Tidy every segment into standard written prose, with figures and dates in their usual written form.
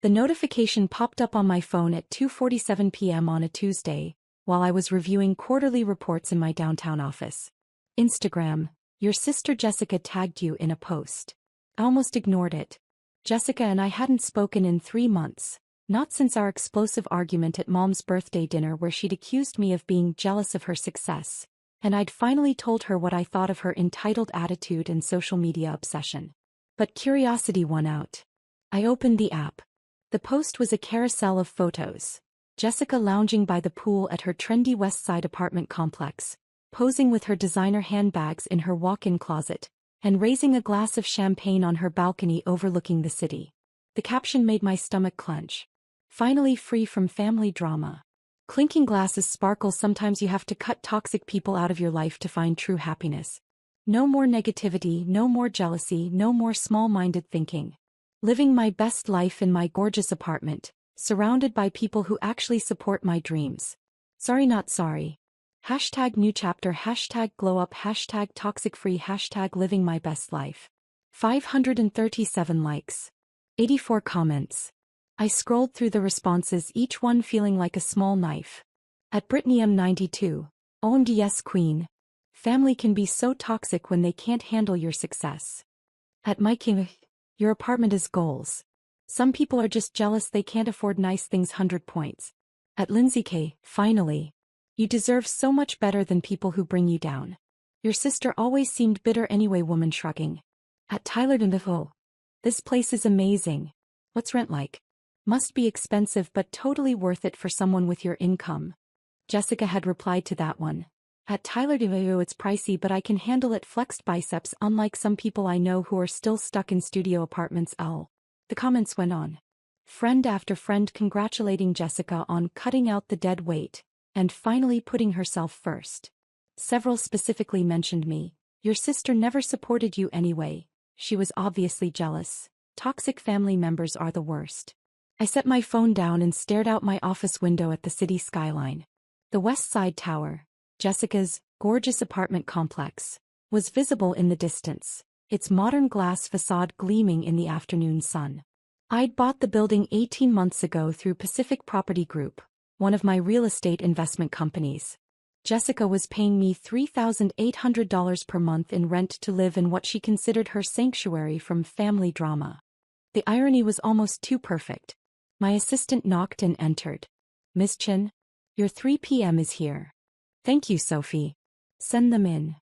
The notification popped up on my phone at 2:47 p.m. on a Tuesday, while I was reviewing quarterly reports in my downtown office. Instagram, your sister Jessica tagged you in a post. I almost ignored it. Jessica and I hadn't spoken in 3 months, not since our explosive argument at Mom's birthday dinner where she'd accused me of being jealous of her success, and I'd finally told her what I thought of her entitled attitude and social media obsession. But curiosity won out. I opened the app. The post was a carousel of photos. Jessica lounging by the pool at her trendy West Side apartment complex, posing with her designer handbags in her walk-in closet, and raising a glass of champagne on her balcony overlooking the city. The caption made my stomach clench. Finally free from family drama. Clinking glasses sparkle. Sometimes you have to cut toxic people out of your life to find true happiness. No more negativity, no more jealousy, no more small-minded thinking. Living my best life in my gorgeous apartment, surrounded by people who actually support my dreams. Sorry not sorry. Hashtag new chapter, hashtag glow up, hashtag toxic free, hashtag living my best life. 537 likes. 84 comments. I scrolled through the responses, each one feeling like a small knife. At Brittany M92, OMG yes queen. Family can be so toxic when they can't handle your success. At Mike, your apartment is goals. Some people are just jealous they can't afford nice things. 100 points. At Lindsay K, finally. You deserve so much better than people who bring you down. Your sister always seemed bitter anyway. Woman shrugging. At Tyler Defoe. This place is amazing. What's rent like? Must be expensive but totally worth it for someone with your income. Jessica had replied to that one. At Tyler Defoe, it's pricey but I can handle it. Flexed biceps, unlike some people I know who are still stuck in studio apartments. The comments went on. Friend after friend congratulating Jessica on cutting out the dead weight, and finally putting herself first. Several specifically mentioned me. Your sister never supported you anyway. She was obviously jealous. Toxic family members are the worst. I set my phone down and stared out my office window at the city skyline. The West Side Tower, Jessica's gorgeous apartment complex, was visible in the distance, its modern glass facade gleaming in the afternoon sun. I'd bought the building 18 months ago through Pacific Property Group, one of my real estate investment companies. Jessica was paying me $3,800 per month in rent to live in what she considered her sanctuary from family drama. The irony was almost too perfect. My assistant knocked and entered. Miss Chin, your 3 p.m. is here. Thank you, Sophie. Send them in.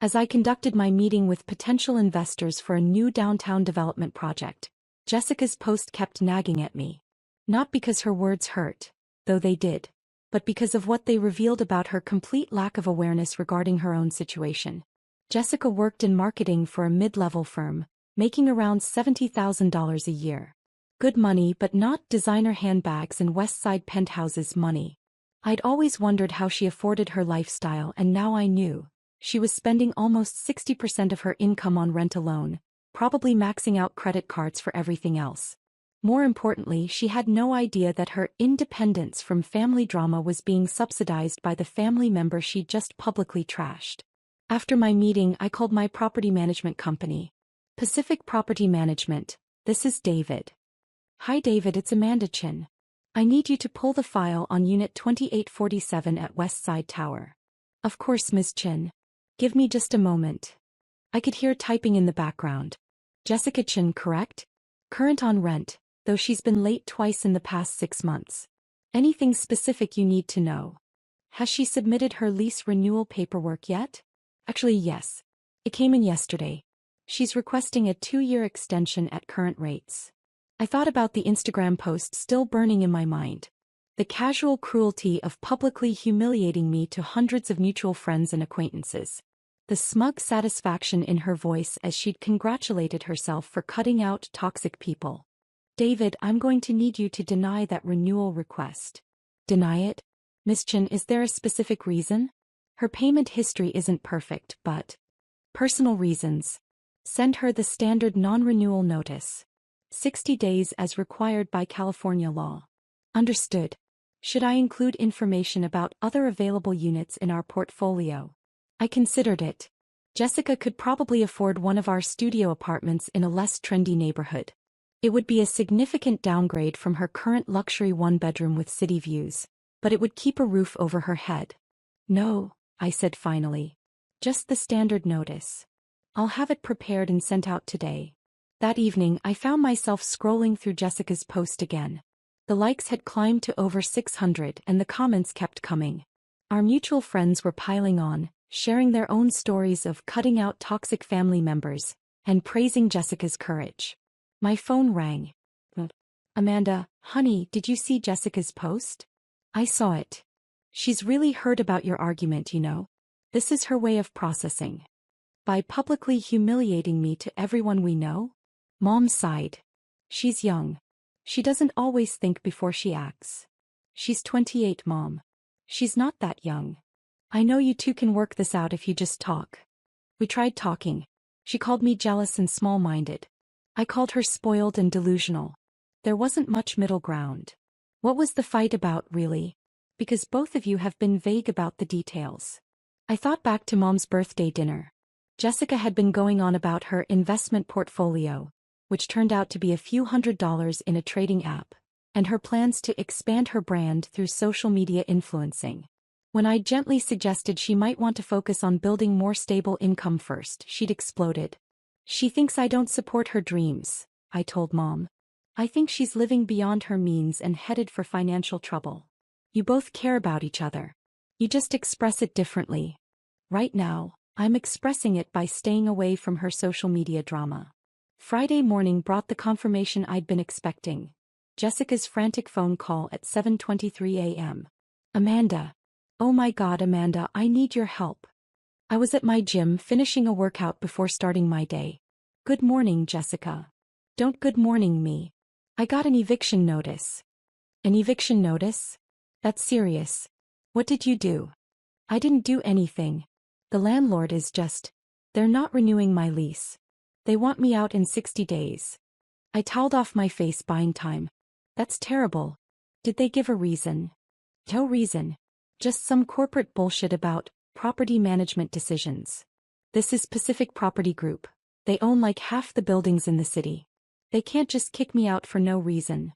As I conducted my meeting with potential investors for a new downtown development project, Jessica's post kept nagging at me. Not because her words hurt, though they did, but because of what they revealed about her complete lack of awareness regarding her own situation. Jessica worked in marketing for a mid-level firm, making around $70,000 a year. Good money but not designer handbags and West Side penthouses money. I'd always wondered how she afforded her lifestyle, and now I knew. She was spending almost 60% of her income on rent alone, probably maxing out credit cards for everything else. More importantly, she had no idea that her independence from family drama was being subsidized by the family member she just publicly trashed. After my meeting, I called my property management company. Pacific Property Management, this is David. Hi David, it's Amanda Chin. I need you to pull the file on Unit 2847 at West Side Tower. Of course, Ms. Chin. Give me just a moment. I could hear typing in the background. Jessica Chin, correct? Current on rent, though she's been late twice in the past 6 months. Anything specific you need to know? Has she submitted her lease renewal paperwork yet? Actually, yes. It came in yesterday. She's requesting a 2-year extension at current rates. I thought about the Instagram post still burning in my mind. The casual cruelty of publicly humiliating me to hundreds of mutual friends and acquaintances. The smug satisfaction in her voice as she'd congratulated herself for cutting out toxic people. David, I'm going to need you to deny that renewal request. Deny it? Miss Chin, is there a specific reason? Her payment history isn't perfect, but... Personal reasons. Send her the standard non-renewal notice. 60 days as required by California law. Understood. Should I include information about other available units in our portfolio? I considered it. Jessica could probably afford one of our studio apartments in a less trendy neighborhood. It would be a significant downgrade from her current luxury one-bedroom with city views, but it would keep a roof over her head. No, I said finally. Just the standard notice. I'll have it prepared and sent out today. That evening, I found myself scrolling through Jessica's post again. The likes had climbed to over 600 and the comments kept coming. Our mutual friends were piling on, sharing their own stories of cutting out toxic family members and praising Jessica's courage. My phone rang. Amanda, honey, did you see Jessica's post? I saw it. She's really heard about your argument, you know. This is her way of processing. By publicly humiliating me to everyone we know? Mom sighed. She's young. She doesn't always think before she acts. She's 28, Mom. She's not that young. I know you two can work this out if you just talk. We tried talking. She called me jealous and small-minded. I called her spoiled and delusional. There wasn't much middle ground. What was the fight about, really? Because both of you have been vague about the details. I thought back to Mom's birthday dinner. Jessica had been going on about her investment portfolio, which turned out to be a few $100s in a trading app, and her plans to expand her brand through social media influencing. When I gently suggested she might want to focus on building more stable income first, she'd exploded. She thinks I don't support her dreams, I told Mom. I think she's living beyond her means and headed for financial trouble. You both care about each other. You just express it differently. Right now, I'm expressing it by staying away from her social media drama. Friday morning brought the confirmation I'd been expecting. Jessica's frantic phone call at 7:23 a.m. Amanda. Oh my God, Amanda, I need your help. I was at my gym finishing a workout before starting my day. Good morning, Jessica. Don't good morning me. I got an eviction notice. An eviction notice? That's serious. What did you do? I didn't do anything. The landlord is just... They're not renewing my lease. They want me out in 60 days. I toweled off my face buying time. That's terrible. Did they give a reason? No reason. Just some corporate bullshit about property management decisions. This is Pacific Property Group. They own like half the buildings in the city. They can't just kick me out for no reason.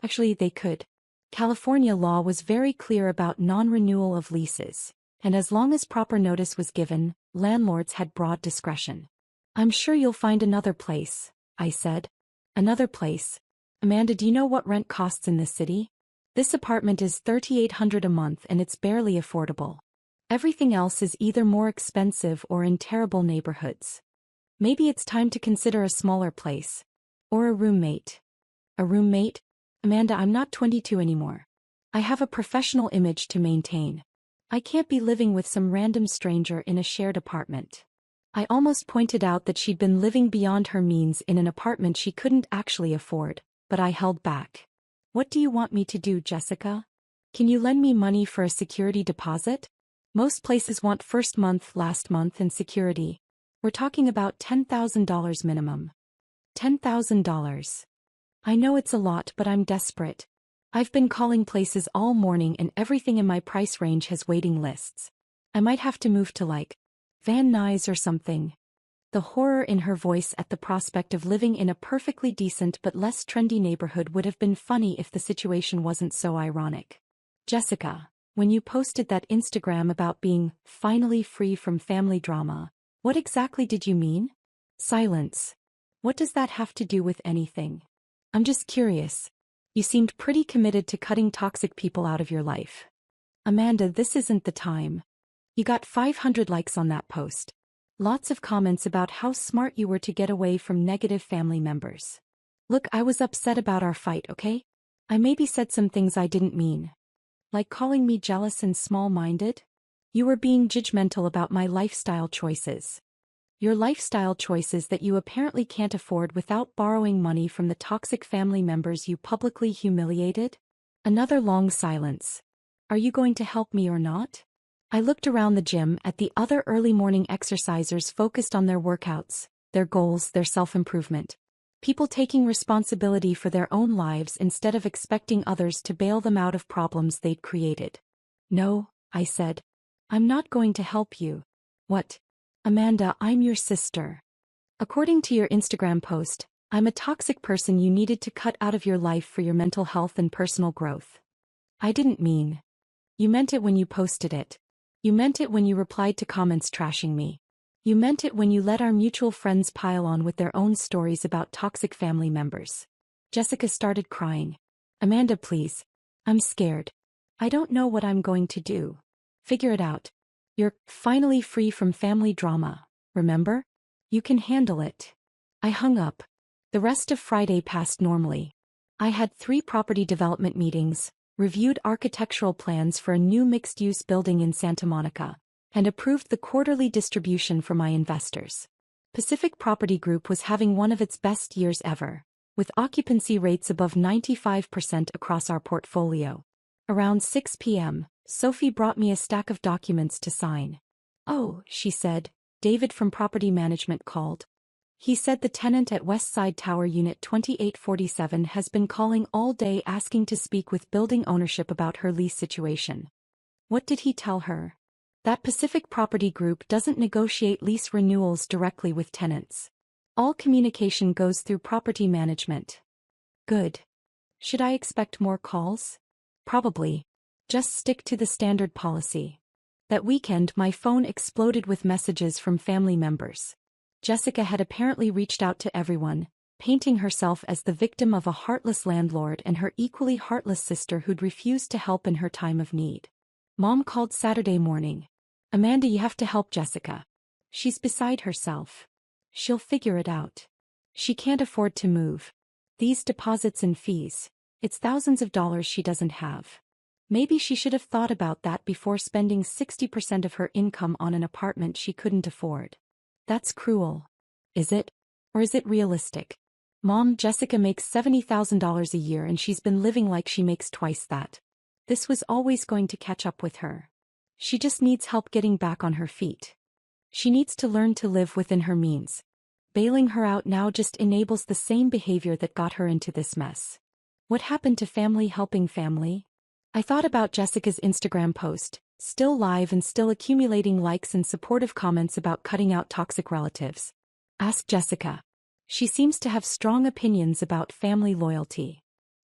Actually, they could. California law was very clear about non-renewal of leases, and as long as proper notice was given, landlords had broad discretion. I'm sure you'll find another place, I said. Another place? Amanda, do you know what rent costs in this city? This apartment is $3,800 a month and it's barely affordable. Everything else is either more expensive or in terrible neighborhoods. Maybe it's time to consider a smaller place. Or a roommate. A roommate? Amanda, I'm not 22 anymore. I have a professional image to maintain. I can't be living with some random stranger in a shared apartment. I almost pointed out that she'd been living beyond her means in an apartment she couldn't actually afford, but I held back. What do you want me to do, Jessica? Can you lend me money for a security deposit? Most places want first month, last month, and security. We're talking about $10,000 minimum. $10,000. I know it's a lot, but I'm desperate. I've been calling places all morning and everything in my price range has waiting lists. I might have to move to like Van Nuys or something. The horror in her voice at the prospect of living in a perfectly decent but less trendy neighborhood would have been funny if the situation wasn't so ironic. Jessica, when you posted that Instagram about being finally free from family drama, what exactly did you mean? Silence. What does that have to do with anything? I'm just curious. You seemed pretty committed to cutting toxic people out of your life. Amanda, this isn't the time. You got 500 likes on that post. Lots of comments about how smart you were to get away from negative family members. Look, I was upset about our fight, okay? I maybe said some things I didn't mean. Like calling me jealous and small-minded? You were being judgmental about my lifestyle choices. Your lifestyle choices that you apparently can't afford without borrowing money from the toxic family members you publicly humiliated? Another long silence. Are you going to help me or not? I looked around the gym at the other early morning exercisers focused on their workouts, their goals, their self-improvement. People taking responsibility for their own lives instead of expecting others to bail them out of problems they'd created. No, I said. I'm not going to help you. What? Amanda, I'm your sister. According to your Instagram post, I'm a toxic person you needed to cut out of your life for your mental health and personal growth. I didn't mean. You meant it when you posted it. You meant it when you replied to comments trashing me. You meant it when you let our mutual friends pile on with their own stories about toxic family members. Jessica started crying. Amanda, please. I'm scared. I don't know what I'm going to do. Figure it out. You're finally free from family drama, remember? You can handle it. I hung up. The rest of Friday passed normally. I had 3 property development meetings, reviewed architectural plans for a new mixed-use building in Santa Monica, and approved the quarterly distribution for my investors. Pacific Property Group was having one of its best years ever, with occupancy rates above 95% across our portfolio. Around 6 p.m., Sophie brought me a stack of documents to sign. Oh, she said, David from Property Management called. He said the tenant at Westside Tower Unit 2847 has been calling all day asking to speak with building ownership about her lease situation. What did he tell her? That Pacific Property Group doesn't negotiate lease renewals directly with tenants. All communication goes through property management. Good. Should I expect more calls? Probably. Just stick to the standard policy. That weekend my phone exploded with messages from family members. Jessica had apparently reached out to everyone, painting herself as the victim of a heartless landlord and her equally heartless sister who'd refused to help in her time of need. Mom called Saturday morning. Amanda, you have to help Jessica. She's beside herself. She'll figure it out. She can't afford to move. These deposits and fees, it's thousands of dollars she doesn't have. Maybe she should have thought about that before spending 60% of her income on an apartment she couldn't afford. That's cruel. Is it? Or is it realistic? Mom, Jessica makes $70,000 a year and she's been living like she makes twice that. This was always going to catch up with her. She just needs help getting back on her feet. She needs to learn to live within her means. Bailing her out now just enables the same behavior that got her into this mess. What happened to family helping family? I thought about Jessica's Instagram post, still live and still accumulating likes and supportive comments about cutting out toxic relatives. Ask Jessica. She seems to have strong opinions about family loyalty.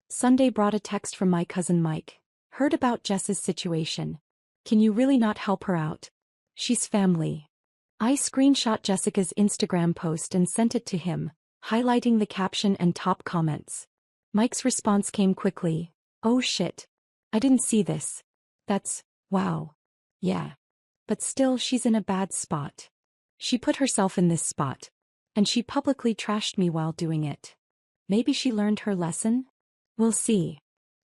Sunday brought a text from my cousin Mike. Heard about Jess's situation. Can you really not help her out? She's family. I screenshot Jessica's Instagram post and sent it to him, highlighting the caption and top comments. Mike's response came quickly. Oh shit. I didn't see this. That's, wow. Yeah. But still she's in a bad spot. She put herself in this spot. And she publicly trashed me while doing it. Maybe she learned her lesson? We'll see.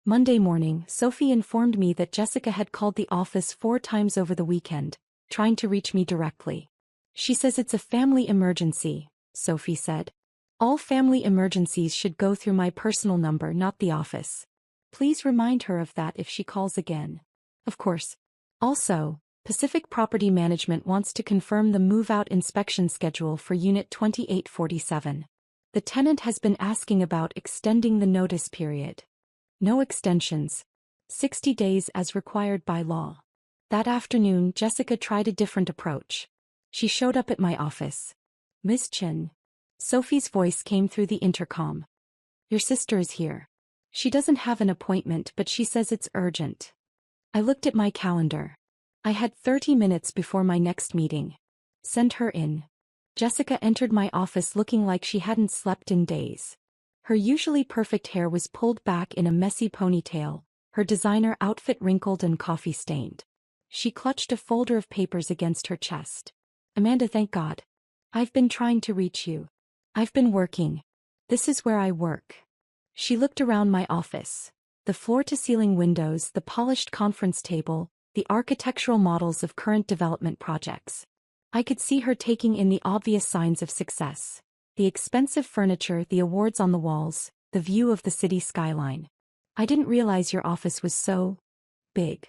Monday morning, Sophie informed me that Jessica had called the office 4 times over the weekend, trying to reach me directly. She says it's a family emergency, Sophie said. All family emergencies should go through my personal number, not the office. Please remind her of that if she calls again. Of course. Also, Pacific Property Management wants to confirm the move-out inspection schedule for Unit 2847. The tenant has been asking about extending the notice period. No extensions. 60 days as required by law. That afternoon, Jessica tried a different approach. She showed up at my office. Miss Chin. Sophie's voice came through the intercom. Your sister is here. She doesn't have an appointment, but she says it's urgent. I looked at my calendar. I had 30 minutes before my next meeting. Send her in. Jessica entered my office looking like she hadn't slept in days. Her usually perfect hair was pulled back in a messy ponytail, her designer outfit wrinkled and coffee-stained. She clutched a folder of papers against her chest. Amanda, thank God. I've been trying to reach you. I've been working. This is where I work. She looked around my office. The floor-to-ceiling windows, the polished conference table, the architectural models of current development projects. I could see her taking in the obvious signs of success. The expensive furniture, the awards on the walls, the view of the city skyline. I didn't realize your office was so big.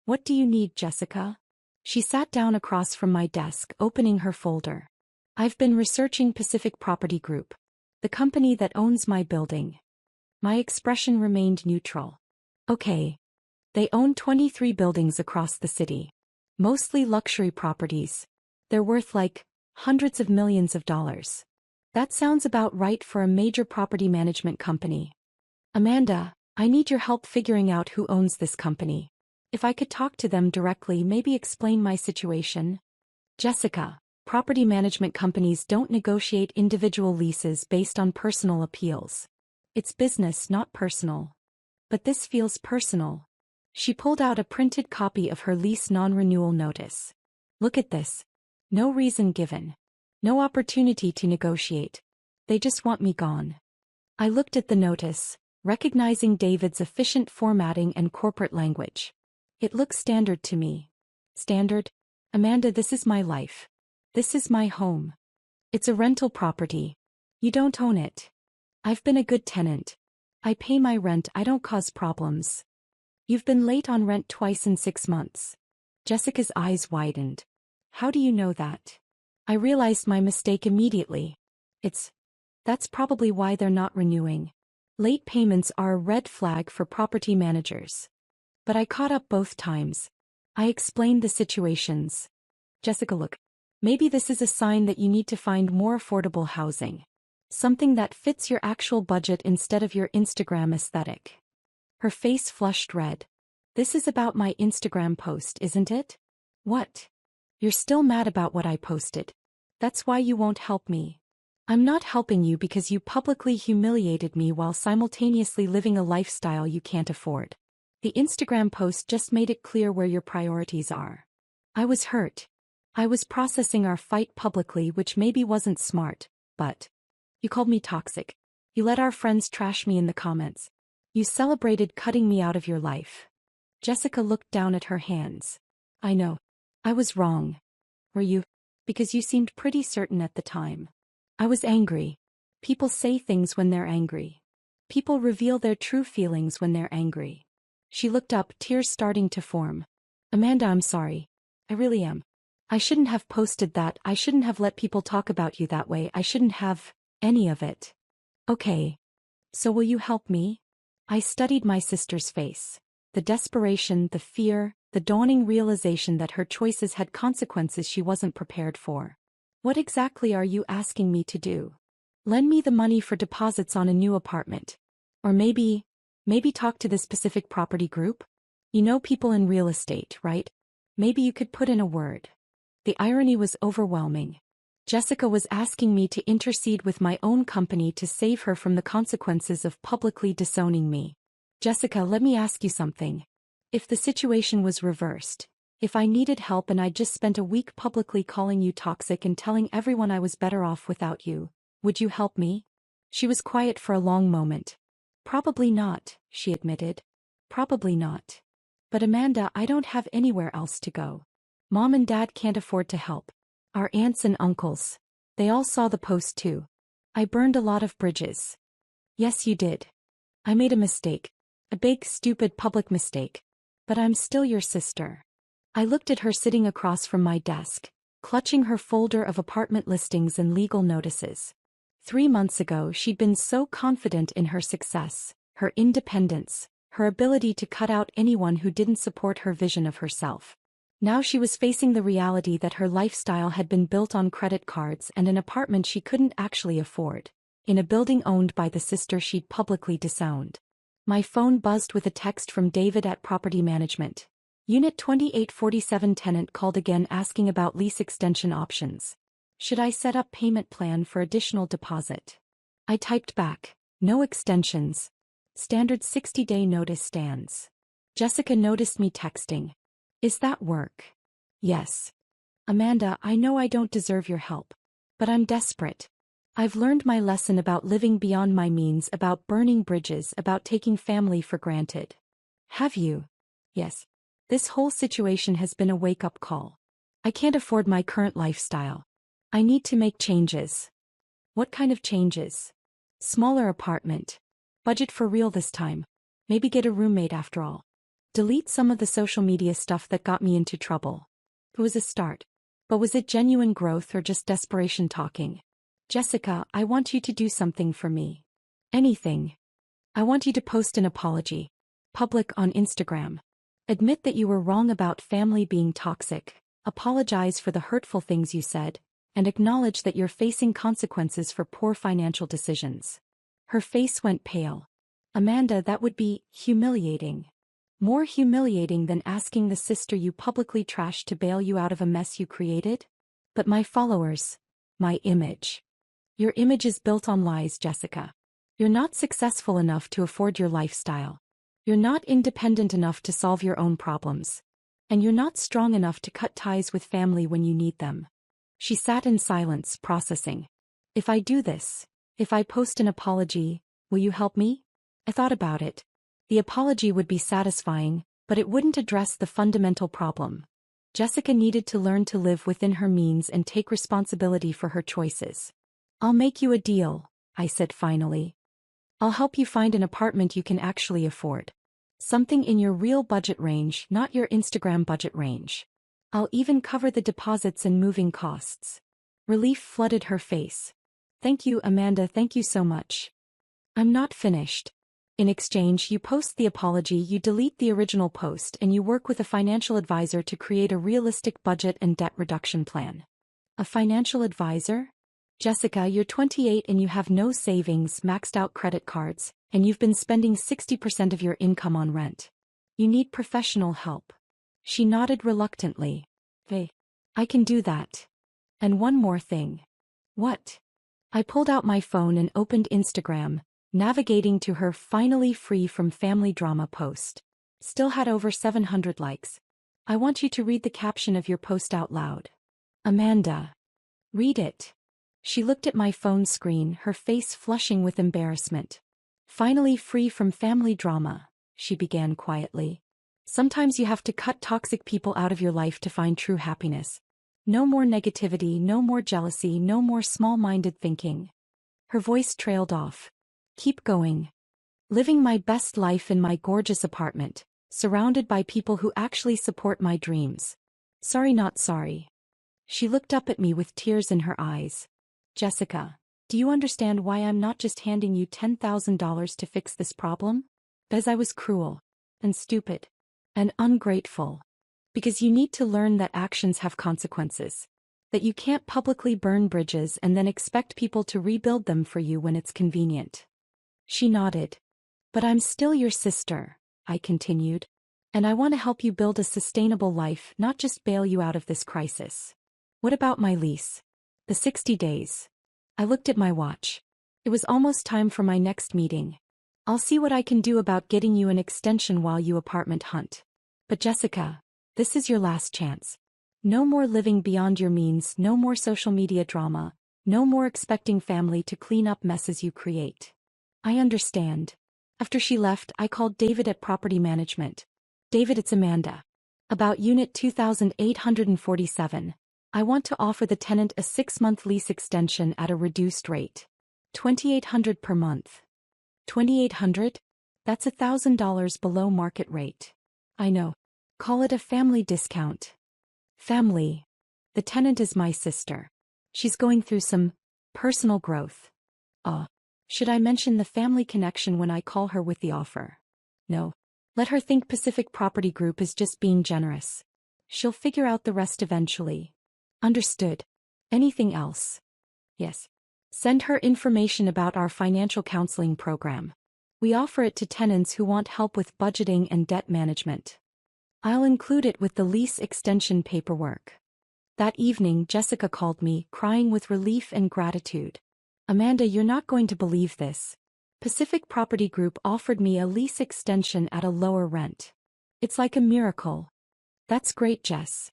What do you need, Jessica? She sat down across from my desk, opening her folder. I've been researching Pacific Property Group, the company that owns my building. My expression remained neutral. Okay. They own 23 buildings across the city. Mostly luxury properties. They're worth like hundreds of millions of dollars. That sounds about right for a major property management company. Amanda, I need your help figuring out who owns this company. If I could talk to them directly, maybe explain my situation. Jessica, property management companies don't negotiate individual leases based on personal appeals. It's business, not personal. But this feels personal. She pulled out a printed copy of her lease non-renewal notice. Look at this. No reason given. No opportunity to negotiate. They just want me gone. I looked at the notice, recognizing David's efficient formatting and corporate language. It looks standard to me. Standard? Amanda, this is my life. This is my home. It's a rental property. You don't own it. I've been a good tenant. I pay my rent, I don't cause problems. You've been late on rent twice in 6 months. Jessica's eyes widened. How do you know that? I realized my mistake immediately. That's probably why they're not renewing. Late payments are a red flag for property managers. But I caught up both times. I explained the situations. Jessica, look. Maybe this is a sign that you need to find more affordable housing. Something that fits your actual budget instead of your Instagram aesthetic. Her face flushed red. This is about my Instagram post, isn't it? What? You're still mad about what I posted. That's why you won't help me. I'm not helping you because you publicly humiliated me while simultaneously living a lifestyle you can't afford. The Instagram post just made it clear where your priorities are. I was hurt. I was processing our fight publicly, which maybe wasn't smart, but you called me toxic. You let our friends trash me in the comments. You celebrated cutting me out of your life. Jessica looked down at her hands. I know. I was wrong. Were you? Because you seemed pretty certain at the time. I was angry. People say things when they're angry. People reveal their true feelings when they're angry. She looked up, tears starting to form. Amanda, I'm sorry. I really am. I shouldn't have posted that. I shouldn't have let people talk about you that way. I shouldn't have any of it. Okay. So will you help me? I studied my sister's face. The desperation, the fear, the dawning realization that her choices had consequences she wasn't prepared for. What exactly are you asking me to do? Lend me the money for deposits on a new apartment. Or maybe talk to this specific property group? You know people in real estate, right? Maybe you could put in a word. The irony was overwhelming. Jessica was asking me to intercede with my own company to save her from the consequences of publicly disowning me. Jessica, let me ask you something. If the situation was reversed, if I needed help and I'd just spent a week publicly calling you toxic and telling everyone I was better off without you, would you help me? She was quiet for a long moment. Probably not, she admitted. Probably not. But Amanda, I don't have anywhere else to go. Mom and Dad can't afford to help. Our aunts and uncles. They all saw the post too. I burned a lot of bridges. Yes, you did. I made a mistake. A big, stupid public mistake. But I'm still your sister. I looked at her sitting across from my desk, clutching her folder of apartment listings and legal notices. 3 months ago she'd been so confident in her success, her independence, her ability to cut out anyone who didn't support her vision of herself. Now she was facing the reality that her lifestyle had been built on credit cards and an apartment she couldn't actually afford, in a building owned by the sister she'd publicly disowned. My phone buzzed with a text from David at Property Management. Unit 2847 tenant called again asking about lease extension options. Should I set up payment plan for additional deposit? I typed back, no extensions. Standard 60-day notice stands. Jessica noticed me texting. Is that work? Yes. Amanda, I know I don't deserve your help. But I'm desperate. I've learned my lesson about living beyond my means, about burning bridges, about taking family for granted. Have you? Yes. This whole situation has been a wake-up call. I can't afford my current lifestyle. I need to make changes. What kind of changes? Smaller apartment. Budget for real this time. Maybe get a roommate after all. Delete some of the social media stuff that got me into trouble. It was a start. But was it genuine growth or just desperation talking? Jessica, I want you to do something for me. Anything. I want you to post an apology. Public on Instagram. Admit that you were wrong about family being toxic. Apologize for the hurtful things you said. and acknowledge that you're facing consequences for poor financial decisions. Her face went pale. Amanda, that would be humiliating. More humiliating than asking the sister you publicly trashed to bail you out of a mess you created? But my followers, my image. Your image is built on lies, Jessica. You're not successful enough to afford your lifestyle. You're not independent enough to solve your own problems. And you're not strong enough to cut ties with family when you need them. She sat in silence, processing. If I do this, if I post an apology, will you help me? I thought about it. The apology would be satisfying, but it wouldn't address the fundamental problem. Jessica needed to learn to live within her means and take responsibility for her choices. I'll make you a deal, I said finally. I'll help you find an apartment you can actually afford. Something in your real budget range, not your Instagram budget range. I'll even cover the deposits and moving costs. Relief flooded her face. Thank you, Amanda, thank you so much. I'm not finished. In exchange, you post the apology, you delete the original post, and you work with a financial advisor to create a realistic budget and debt reduction plan. A financial advisor? Jessica, you're 28 and you have no savings, maxed out credit cards, and you've been spending 60% of your income on rent. You need professional help. She nodded reluctantly. Hey, I can do that. And one more thing. What? I pulled out my phone and opened Instagram, navigating to her finally free from family drama post. Still had over 700 likes. I want you to read the caption of your post out loud. Amanda. Read it. She looked at my phone screen, her face flushing with embarrassment. Finally free from family drama, she began quietly. Sometimes you have to cut toxic people out of your life to find true happiness. No more negativity, no more jealousy, no more small-minded thinking. Her voice trailed off. Keep going. Living my best life in my gorgeous apartment, surrounded by people who actually support my dreams. Sorry, not sorry. She looked up at me with tears in her eyes. Jessica, do you understand why I'm not just handing you $10,000 to fix this problem? Because I was cruel, and stupid, and ungrateful. Because you need to learn that actions have consequences. That you can't publicly burn bridges and then expect people to rebuild them for you when it's convenient. She nodded. But I'm still your sister, I continued. And I want to help you build a sustainable life, not just bail you out of this crisis. What about my lease? The 60 days. I looked at my watch. It was almost time for my next meeting. I'll see what I can do about getting you an extension while you apartment hunt. But Jessica, this is your last chance. No more living beyond your means, no more social media drama, no more expecting family to clean up messes you create. I understand. After she left, I called David at Property Management. David, it's Amanda. About Unit 2847. I want to offer the tenant a 6-month lease extension at a reduced rate. $2,800 per month. $2,800? That's $1,000 below market rate. I know. Call it a family discount. Family. The tenant is my sister. She's going through some personal growth. Should I mention the family connection when I call her with the offer? No. Let her think Pacific Property Group is just being generous. She'll figure out the rest eventually. Understood. Anything else? Yes. Send her information about our financial counseling program. We offer it to tenants who want help with budgeting and debt management. I'll include it with the lease extension paperwork. That evening, Jessica called me, crying with relief and gratitude. Amanda, you're not going to believe this. Pacific Property Group offered me a lease extension at a lower rent. It's like a miracle. That's great, Jess.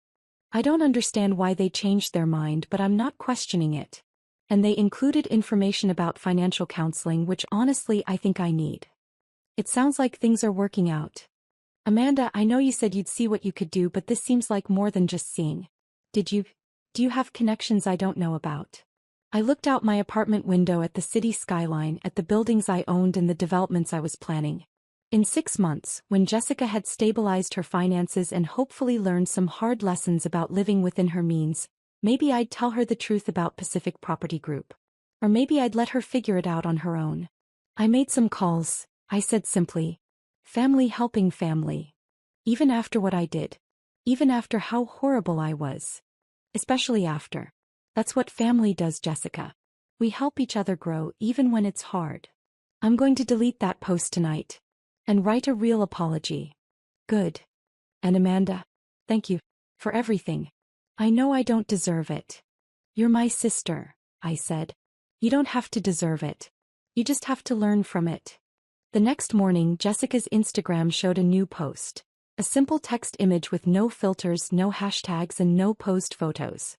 I don't understand why they changed their mind, but I'm not questioning it. And they included information about financial counseling, which honestly I think I need. It sounds like things are working out. Amanda, I know you said you'd see what you could do, but this seems like more than just seeing. Do you have connections I don't know about? I looked out my apartment window at the city skyline, at the buildings I owned and the developments I was planning. In 6 months, when Jessica had stabilized her finances and hopefully learned some hard lessons about living within her means, maybe I'd tell her the truth about Pacific Property Group. Or maybe I'd let her figure it out on her own. I made some calls, I said simply. Family helping family. Even after what I did. Even after how horrible I was. Especially after. That's what family does, Jessica. We help each other grow even when it's hard. I'm going to delete that post tonight. And write a real apology. Good. And Amanda, thank you for everything. I know I don't deserve it. You're my sister, I said. You don't have to deserve it. You just have to learn from it. The next morning, Jessica's Instagram showed a new post. A simple text image with no filters, no hashtags, and no posed photos.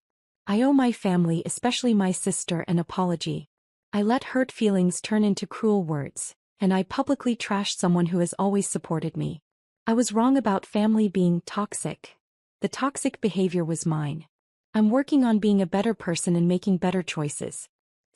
I owe my family, especially my sister, an apology. I let hurt feelings turn into cruel words, and I publicly trashed someone who has always supported me. I was wrong about family being toxic. The toxic behavior was mine. I'm working on being a better person and making better choices.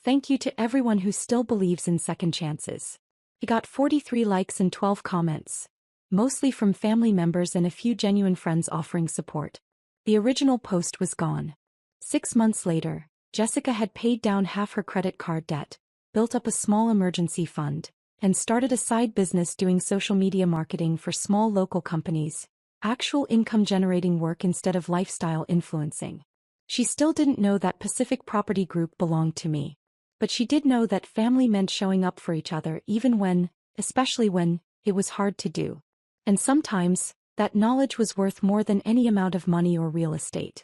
Thank you to everyone who still believes in second chances. He got 43 likes and 12 comments, mostly from family members and a few genuine friends offering support. The original post was gone. 6 months later, Jessica had paid down half her credit card debt, built up a small emergency fund, and started a side business doing social media marketing for small local companies, actual income-generating work instead of lifestyle influencing. She still didn't know that Pacific Property Group belonged to me. But she did know that family meant showing up for each other even when, especially when, it was hard to do. And sometimes, that knowledge was worth more than any amount of money or real estate.